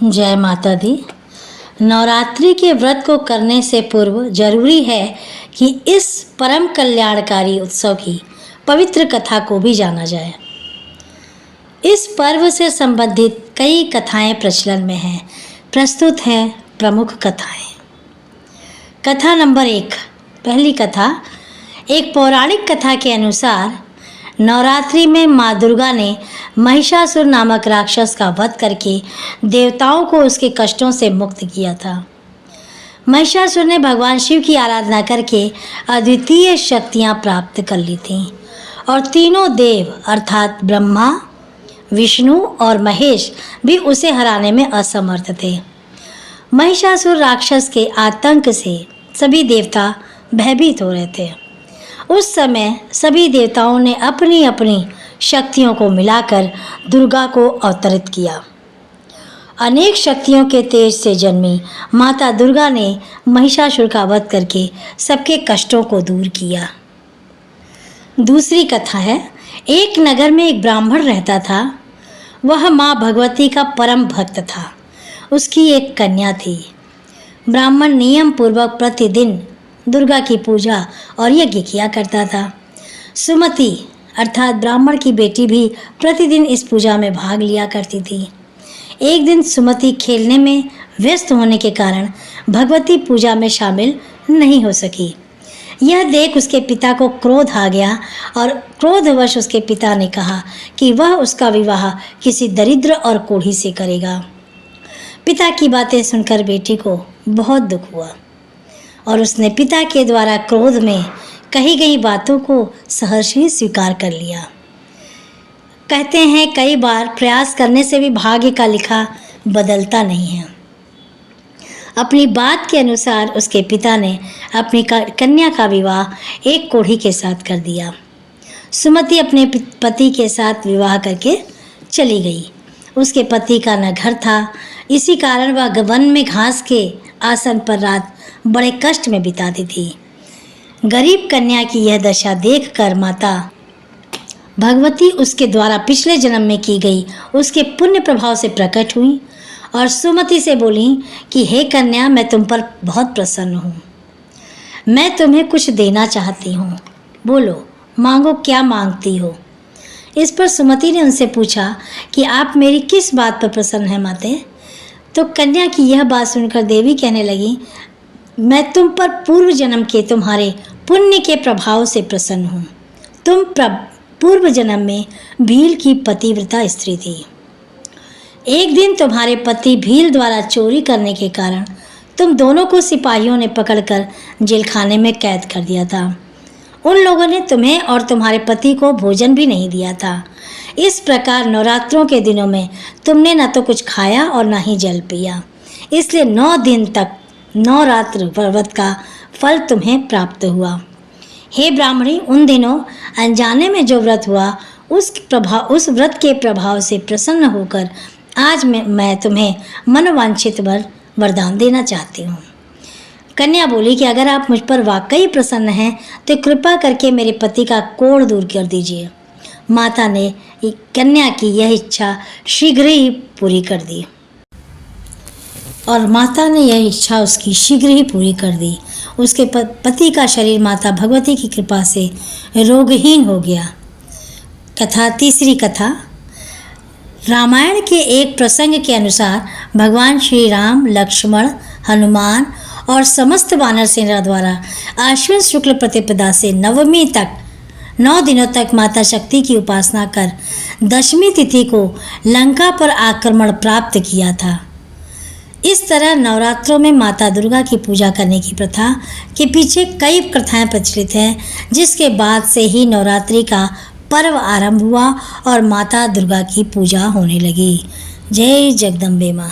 जय माता दी। नवरात्रि के व्रत को करने से पूर्व जरूरी है कि इस परम कल्याणकारी उत्सव की पवित्र कथा को भी जाना जाए। इस पर्व से संबंधित कई कथाएं प्रचलन में हैं। प्रस्तुत हैं प्रमुख कथाएं। कथा नंबर 1। पहली कथा। एक पौराणिक कथा के अनुसार नवरात्रि में माँ दुर्गा ने महिषासुर नामक राक्षस का वध करके देवताओं को उसके कष्टों से मुक्त किया था। महिषासुर ने भगवान शिव की आराधना करके अद्वितीय शक्तियाँ प्राप्त कर ली थीं और तीनों देव अर्थात ब्रह्मा, विष्णु और महेश भी उसे हराने में असमर्थ थे। महिषासुर राक्षस के आतंक से सभी देवता भयभीत हो रहे थे। उस समय सभी देवताओं ने अपनी अपनी शक्तियों को मिलाकर दुर्गा को अवतरित किया। अनेक शक्तियों के तेज से जन्मी माता दुर्गा ने महिषासुर का वध करके सबके कष्टों को दूर किया। दूसरी कथा है। एक नगर में एक ब्राह्मण रहता था। वह माँ भगवती का परम भक्त था। उसकी एक कन्या थी। ब्राह्मण नियम पूर्वक प्रतिदिन दुर्गा की पूजा और यज्ञ किया करता था। सुमति अर्थात ब्राह्मण की बेटी भी प्रतिदिन इस पूजा में भाग लिया करती थी। एक दिन सुमति खेलने में व्यस्त होने के कारण भगवती पूजा में शामिल नहीं हो सकी। यह देख उसके पिता को क्रोध आ गया और क्रोधवश उसके पिता ने कहा कि वह उसका विवाह किसी दरिद्र और कोढ़ी से करेगा। पिता की बातें सुनकर बेटी को बहुत दुख हुआ और उसने पिता के द्वारा क्रोध में कही गई बातों को सहर्ष ही स्वीकार कर लिया। कहते हैं कई बार प्रयास करने से भी भाग्य का लिखा बदलता नहीं है। अपनी बात के अनुसार उसके पिता ने अपनी कन्या का विवाह एक कोढ़ी के साथ कर दिया। सुमति अपने पति के साथ विवाह करके चली गई। उसके पति का न घर था, इसी कारण वह वन में घास के आसन पर रात बड़े कष्ट में बिताती थी। गरीब कन्या की यह दशा देखकर माता भगवती उसके द्वारा पिछले जन्म में की गई उसके पुण्य प्रभाव से प्रकट हुई और सुमति से बोली कि हे कन्या, मैं तुम पर बहुत प्रसन्न हूँ। मैं तुम्हें कुछ देना चाहती हूँ। बोलो, मांगो, क्या मांगती हो। इस पर सुमति ने उनसे पूछा कि आप मेरी किस बात पर प्रसन्न हैं माते। तो कन्या की यह बात सुनकर देवी कहने लगी, मैं तुम पर पूर्व जन्म के तुम्हारे पुण्य के प्रभाव से प्रसन्न हूँ। तुम पूर्व जन्म में भील की पतिव्रता स्त्री थी। एक दिन तुम्हारे पति भील द्वारा चोरी करने के कारण तुम दोनों को सिपाहियों ने पकड़कर जेलखाने में कैद कर दिया था। उन लोगों ने तुम्हें और तुम्हारे पति को भोजन भी नहीं दिया था। इस प्रकार नवरात्रों के दिनों में तुमने न तो कुछ खाया और न ही जल पिया। इसलिए 9 दिन तक नवरात्र व्रत का फल तुम्हें प्राप्त हुआ। हे ब्राह्मणी, उन दिनों अनजाने में जो व्रत हुआ उस व्रत के प्रभाव से प्रसन्न होकर आज मैं तुम्हें मनोवांछित वरदान देना चाहती हूँ। कन्या बोली कि अगर आप मुझ पर वाकई प्रसन्न हैं तो कृपा करके मेरे पति का कोढ़ दूर कर दीजिए। माता ने कन्या की यह इच्छा शीघ्र ही पूरी कर दी और माता ने यह इच्छा उसकी शीघ्र ही पूरी कर दी। उसके पति का शरीर माता भगवती की कृपा से रोगहीन हो गया। तीसरी कथा। रामायण के एक प्रसंग के अनुसार भगवान श्री राम, लक्ष्मण, हनुमान और समस्त वानर सेना द्वारा आश्विन शुक्ल प्रतिपदा से नवमी तक 9 दिनों तक माता शक्ति की उपासना कर दशमी तिथि को लंका पर आक्रमण प्राप्त किया था। इस तरह नवरात्रों में माता दुर्गा की पूजा करने की प्रथा के पीछे कई कथाएं प्रचलित हैं, जिसके बाद से ही नवरात्रि का पर्व आरंभ हुआ और माता दुर्गा की पूजा होने लगी। जय जगदम्बे माँ।